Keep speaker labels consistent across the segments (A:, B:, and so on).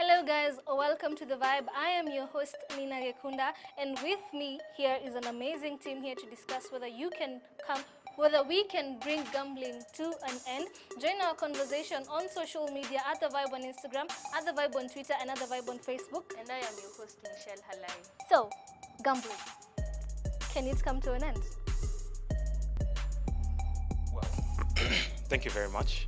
A: Hello guys, welcome to The Vibe. I am your host Nina Gekunda, and with me here is an amazing team here to discuss whether we can bring gambling to an end. Join our conversation on social media at The Vibe on Instagram, at The Vibe on Twitter, and at The Vibe on Facebook.
B: And I am your host, Michelle Halai.
A: So, gambling, can it come to an end?
C: Well, thank you very much.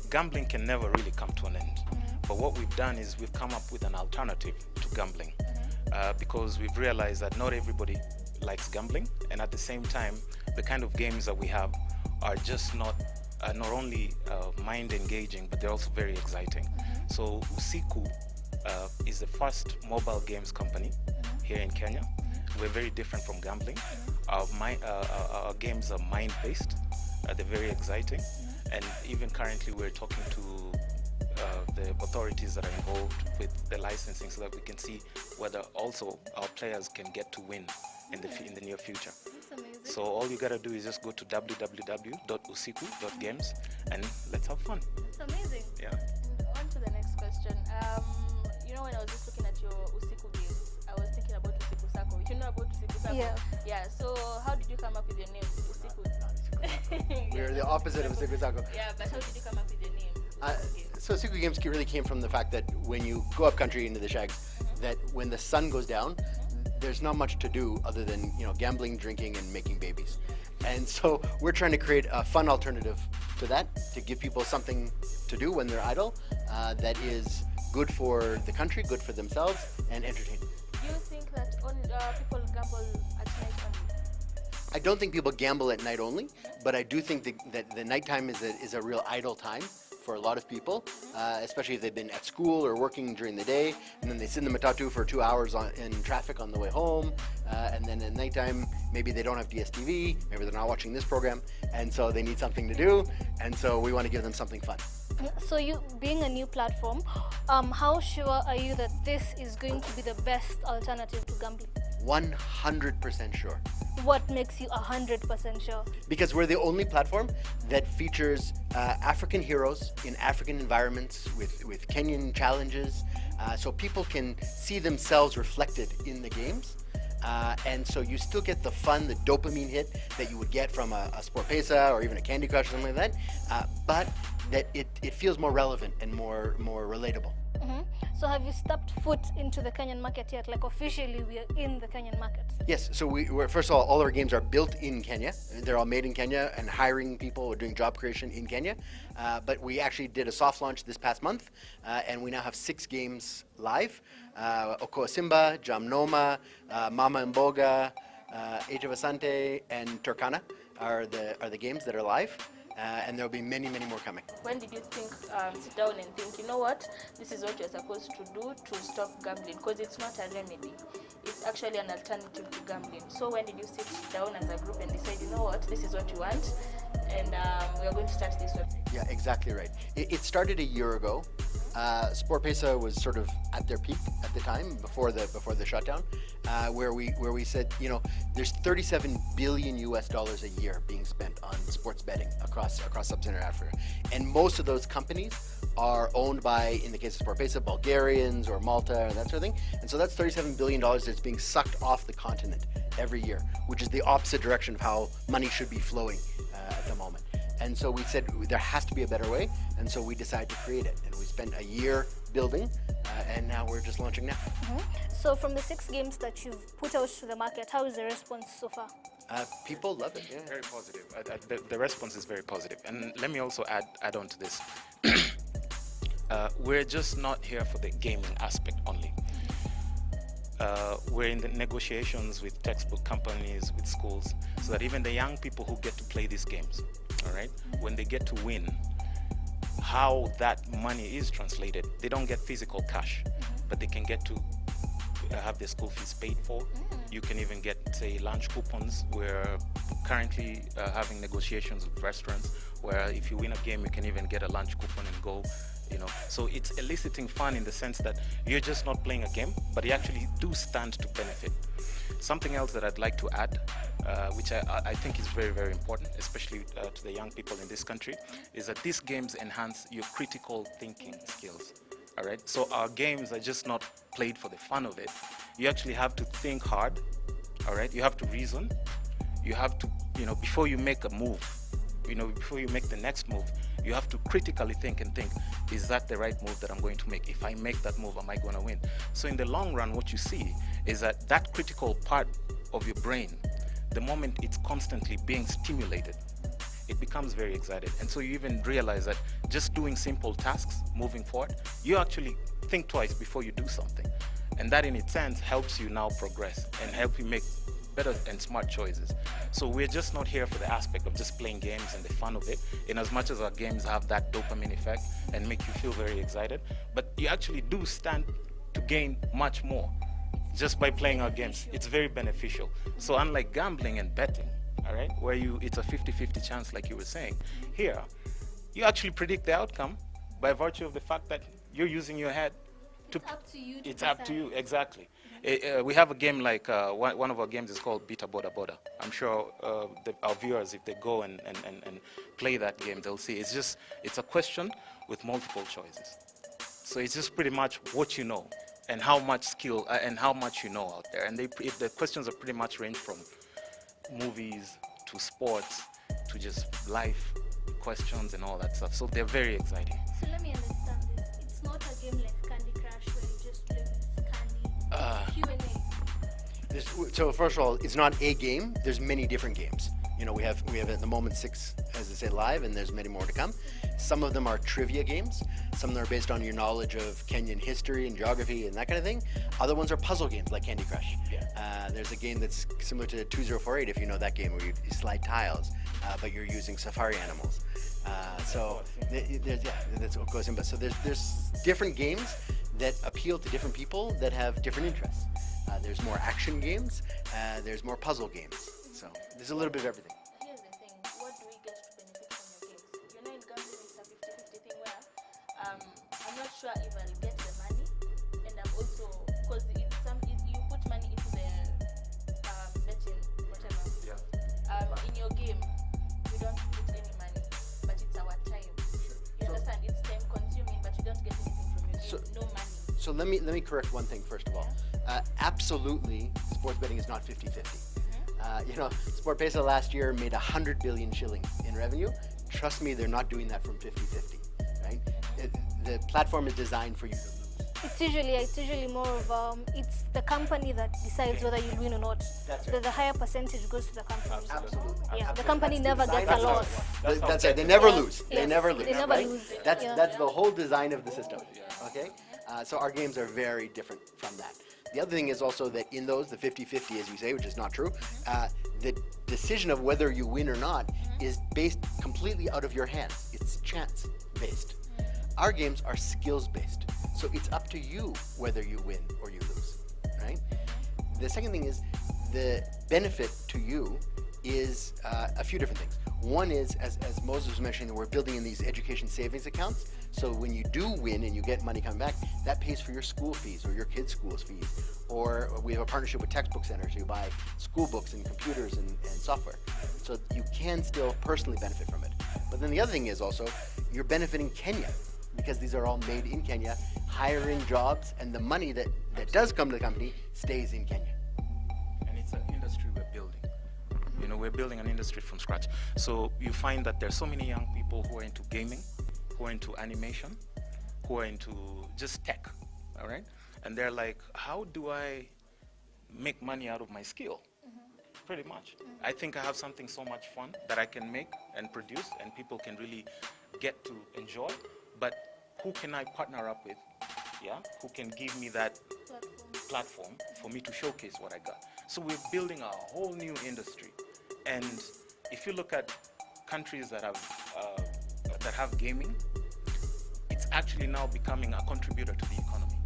C: Gambling can never really come to an end. But what we've done is we've come up with an alternative to gambling because we've realized that not everybody likes gambling, and at the same time, the kind of games that we have are just not only mind engaging, but they're also very exciting. So Usiku is the first mobile games company here in Kenya. We're very different from gambling. Our games are mind-based. They're very exciting, and even currently we're talking to the authorities that are involved with the licensing so that we can see whether also our players can get to win in the near future.
A: That's amazing.
C: So all you gotta do is just go to www.usiku.games and let's have fun.
A: That's amazing.
C: Yeah.
B: And on to the next question. When I was just looking at your Usiku games, I was thinking about Usiku Sako. You know about Usiku Sako?
A: Yeah.
B: Yeah, so how did you come up with your name, Usiku?
D: We're the opposite of Siku Sako.
B: Yeah, but how did you come up with your name? Usiku Games?
D: So Siku Games really came from the fact that when you go up country into the shags, that when the sun goes down, there's not much to do other than gambling, drinking, and making babies. And so we're trying to create a fun alternative to that, to give people something to do when they're idle, that is good for the country, good for themselves, and entertaining.
B: Do you think that people gamble at night only?
D: I don't think people gamble at night only, but I do think that the nighttime is a real idle time for a lot of people, especially if they've been at school or working during the day, and then they sit in the matatu for 2 hours in traffic on the way home, and then at nighttime, maybe they don't have DSTV, maybe they're not watching this program, and so they need something to do, and so we want to give them something fun.
A: So you being a new platform, how sure are you that this is going to be the best alternative to gambling?
D: 100% sure.
A: What makes you 100% sure?
D: Because we're the only platform that features African heroes in African environments with Kenyan challenges, so people can see themselves reflected in the games. And so you still get the fun, the dopamine hit that you would get from a SportPesa or even a Candy Crush or something like that, but that it feels more relevant and more relatable.
A: So have you stepped foot into the Kenyan market yet? Like officially we are in the Kenyan market?
D: Yes, so we're first of all our games are built in Kenya. They're all made in Kenya and hiring people. We're doing job creation in Kenya. But we actually did a soft launch this past month, and we now have 6 games live. Okoa Simba, Jamnoma, Mama Mboga, Age of Asante, and Turkana are the games that are live. And there'll be many, many more coming.
B: When did you sit down and think, you know what, this is what you're supposed to do to stop gambling? Because it's not a remedy. It's actually an alternative to gambling. So when did you sit down as a group and decide, you know what, this is what you want, and we are going to start this website?
D: Yeah, exactly right. It started a year ago. SportPesa was sort of at their peak at the time before the shutdown, where we said, there's 37 billion US dollars a year being spent on sports betting across sub-Saharan Africa, and most of those companies are owned by, in the case of SportPesa, Bulgarians or Malta and that sort of thing. And so that's $37 billion that's being sucked off the continent every year, which is the opposite direction of how money should be flowing at the moment. And so we said there has to be a better way, and so we decided to create it. And we spent a year building, and now we're just launching now.
A: So from the 6 games that you've put out to the market, how is the response so far?
D: People love it, yeah.
C: Very positive. The response is very positive. And let me also add on to this. We're just not here for the gaming aspect only. We're in the negotiations with textbook companies, with schools, so that even the young people who get to play these games, all right, when they get to win, how that money is translated, they don't get physical cash, but they can get to have their school fees paid for. You can even get, say, lunch coupons. We're currently having negotiations with restaurants where if you win a game, you can even get a lunch coupon and go. So it's eliciting fun in the sense that you're just not playing a game, but you actually do stand to benefit. Something else that I'd like to add, which I think is very, very important, especially to the young people in this country, is that these games enhance your critical thinking skills. All right. So our games are just not played for the fun of it. You actually have to think hard. All right. You have to reason. You have to, before you make a move, before you make the next move, you have to critically think and think, is that the right move that I'm going to make? If I make that move, am I going to win? So in the long run, what you see is that critical part of your brain, the moment it's constantly being stimulated, it becomes very excited. And so you even realize that just doing simple tasks, moving forward, you actually think twice before you do something. And that in its sense helps you now progress and help you make better and smart choices. So we're just not here for the aspect of just playing games and the fun of it, in as much as our games have that dopamine effect and make you feel very excited, but you actually do stand to gain much more just by playing our games. It's very beneficial. So unlike gambling and betting, all right, where it's a 50-50 chance, like you were saying, here you actually predict the outcome by virtue of the fact that you're using your head.
A: It's up to you.
C: It's up to you, exactly. We have a game like one of our games is called Bita Boda Boda. I'm sure our viewers, if they go and play that game, they'll see it's a question with multiple choices. So it's just pretty much what you know and how much skill and how much you know out there. And the questions are pretty much range from movies to sports to just life questions and all that stuff. So they're very exciting.
A: So let me understand this. It's not a game like Candy Crush where you just lose candy. Q&A.
D: So first of all, it's not a game. There's many different games. We have at the moment 6, as I say, live, and there's many more to come. Some of them are trivia games. Some of them are based on your knowledge of Kenyan history and geography and that kind of thing. Other ones are puzzle games like Candy Crush.
C: Yeah.
D: There's a game that's similar to 2048, if you know that game, where you slide tiles, but you're using safari animals. That's what goes in. But so there's different games that appeal to different people that have different interests. There's more action games. There's more puzzle games. So there's a little bit of everything.
B: Here's the thing, what do we get to benefit from your games? You know, in gambling it's a 50-50 thing where I'm not sure if I'll get the money, and I'm also, because you put money into the betting, whatever.
C: Yeah.
B: In your game, we don't put any money, but it's our time. You understand? It's time consuming, but you don't get anything from your game, no money.
D: So let me correct one thing first of all. Absolutely, sports betting is not 50-50. SportPesa last year made 100 billion shillings in revenue. Trust me, they're not doing that from 50-50, right? The platform is designed for you to lose.
A: It's usually more of it's the company that decides whether you win or not.
D: That's right.
A: The higher percentage goes to the company.
D: Absolutely.
A: Yeah, the company never gets a loss.
D: That's right. They never lose. They
A: Yes,
D: never lose.
A: they never
D: right?
A: lose.
D: That's
A: Yeah.
D: that's the whole design of the system. Okay. So our games are very different from that. The other thing is also that in those, the 50-50, as you say, which is not true, the decision of whether you win or not is based completely out of your hands. It's chance-based. Our games are skills-based. So it's up to you whether you win or you lose, right? The second thing is the benefit to you is a few different things. One is, as Moses was mentioning, we're building in these education savings accounts. So when you do win and you get money coming back, that pays for your school fees or your kids' school fees. Or we have a partnership with Textbook Center, so you buy school books and computers and software. So you can still personally benefit from it. But then the other thing is also, you're benefiting Kenya, because these are all made in Kenya, hiring jobs, and the money that does come to the company stays in Kenya.
C: And it's an industry we're building. We're building an industry from scratch. So you find that there's so many young people who are into gaming, who are into animation, who are into just tech, all right? And they're like, how do I make money out of my skill? Pretty much. I think I have something so much fun that I can make and produce and people can really get to enjoy, but who can I partner up with, who can give me that platform for me to showcase what I got? So we're building a whole new industry. And if you look at countries that have gaming, it's actually now becoming a contributor to the economy.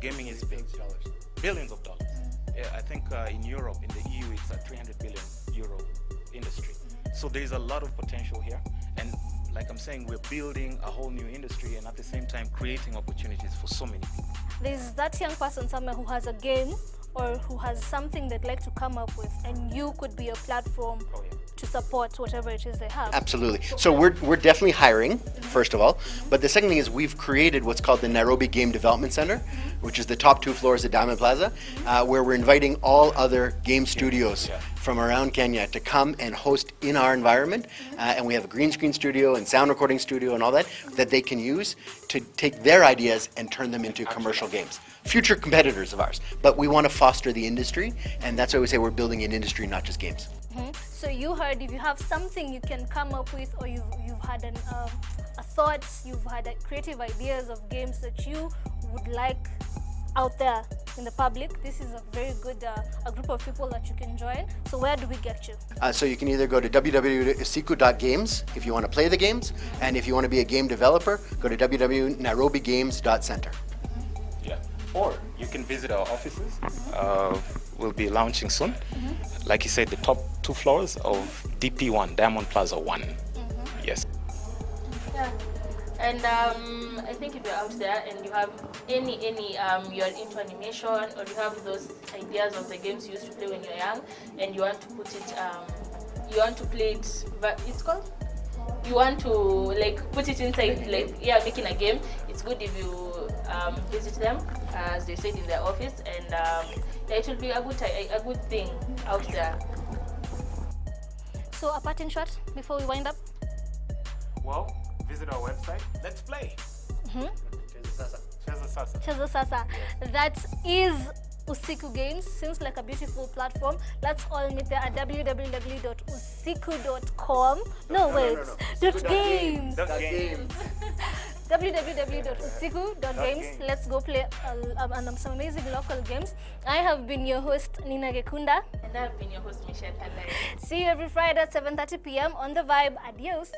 C: Gaming is big. Billions of dollars. Yeah, I think in Europe, in the EU, it's a 300 billion euro industry. So there's a lot of potential here. And like I'm saying, we're building a whole new industry and at the same time creating opportunities for so many people.
A: There's that young person somewhere who has a game or who has something they'd like to come up with, and you could be a platform to support whatever it is they have.
D: Absolutely. So we're definitely hiring, first of all. But the second thing is we've created what's called the Nairobi Game Development Center, which is the top 2 floors at Diamond Plaza, where we're inviting all other game studios from around Kenya to come and host in our environment. And we have a green screen studio and sound recording studio and all that they can use to take their ideas and turn them into commercial games. Future competitors of ours. But we want to foster the industry, and that's why we say we're building an industry, not just games.
A: So you heard, if you have something you can come up with, or you've had a thought, you've had creative ideas of games that you would like out there in the public, this is a very good a group of people that you can join. So where do we get you?
D: So you can either go to www.usiku.games if you want to play the games, and if you want to be a game developer, go to www.nairobigames.center.
C: Yeah. Or you can visit our offices. We'll be launching soon. Like you said, the top 2 floors of DP1, Diamond Plaza 1. Yes.
B: Yeah. And I think if you're out there and you have any you're into animation, or you have those ideas of the games you used to play when you're young, and you want to put it, you want to play it, but it's called, you want to like put it inside, like making a game. It's good if you visit them, as they said, in their office, and it will be a good thing out there.
A: So a parting shot before we wind up.
C: Well, visit our website. Let's play.
A: Cheza Sasa. That is Usiku Games. Seems like a beautiful platform. Let's all meet there at www.usiku.com. .games. www.usiku.games. Let's go play some amazing local games. I have been your host, Nina Gekunda.
B: And I've been your host, Michelle Halai.
A: See you every Friday at 7:30 p.m. on The Vibe. Adios.